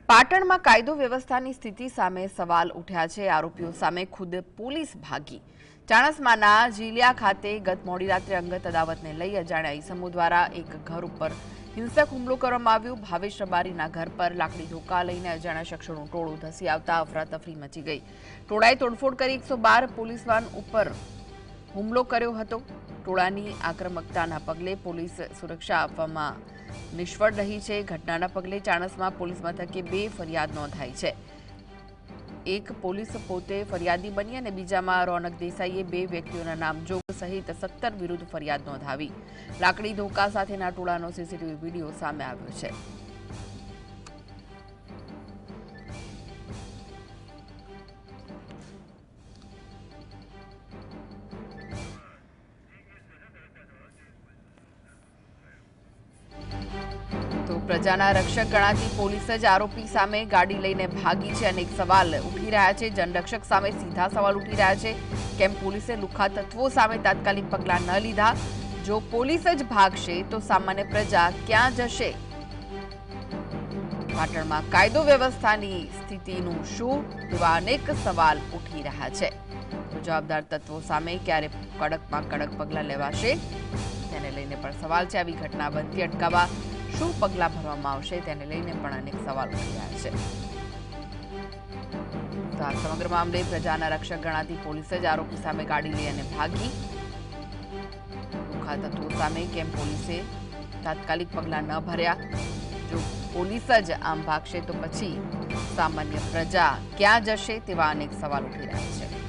પાટણમાં કાયદો વ્યવસ્થાની સ્થિતિ સામે સવાલ ઉઠ્યા છે। આરોપીઓ સામે ખુદ પોલીસ ભાગી। ચાણસ્માના જીલિયા ખાતે ગત મોડી રાત્રે અંગત અદાવતને લઈ અજાણ્યા ઈસમો દ્વારા એક ઘર ઉપર હિંસક હુમલો કરવામાં આવ્યો। ભાવેશ રબારીના ઘર પર લાકડી ધોકા લઈને અજાણ્યા શખ્સોનું ટોળું ધસી આવતા અફરાતફરી મચી ગઈ। ટોળાએ તોડફોડ કરી 112 પોલીસ વાન ઉપર હુમલો કર્યો હતો। ટોળાની આક્રમકતાના પગલે પોલીસ સુરક્ષા આપવામાં નિષ્ફળ રહી છે। ઘટનાના પગલે ચાણસ્મા પોલીસ મથકે 2 ફરિયાદ નોંધાઈ છે। એક પોલીસ પોતે ફરિયાદી બની અને બીજામાં રોનક દેસાઈએ 2 વ્યક્તિઓના નામજોગ સહિત 17 વિરુદ્ધ ફરિયાદ નોંધાવી। લાકડી ધોકા સાથેના ટોળાનો સીસીટીવી વિડીયો સામે આવ્યો છે। તો પ્રજાના રક્ષક ગણાતી પોલીસ જ આરોપી સામે ગાડી લઈને ભાગી છે। અનેક સવાલ ઉઠી રહ્યા છે। જનરક્ષક સામે સીધા સવાલ ઉઠી રહ્યા છે। કેમ પોલીસે લુખ્ખા તત્વો સામે તાત્કાલિક પગલાં ન લીધા? જો પોલીસ જ ભાગશે તો સામાન્ય પ્રજા ક્યાં જશે? પાટણમાં કાયદો વ્યવસ્થાની સ્થિતિનું શું તેવા અનેક સવાલ ઉઠી રહ્યા છે। તો જવાબદાર તત્વો સામે ક્યારે કડકમાં કડક પગલાં લેવાશે તેને લઈને પણ સવાલ છે। આવી ઘટના બનતી અટકાવવા શું પગલાં ભરવામાં આવશે તેને લઈને પણ અનેક સવાલ ઉઠી રહ્યા છે। તો આ સમગ્ર મામલે પ્રજાના રક્ષક ગણાતી પોલીસ જ આરોપી સામે ગાડી લઈ અને ભાગી। લુખ્ખા તત્વો સામે કેમ પોલીસે તાત્કાલિક પગલાં ન ભર્યા? જો પોલીસ જ આમ ભાગશે તો પછી સામાન્ય પ્રજા ક્યાં જશે તેવા અનેક સવાલ ઉઠી રહ્યા છે।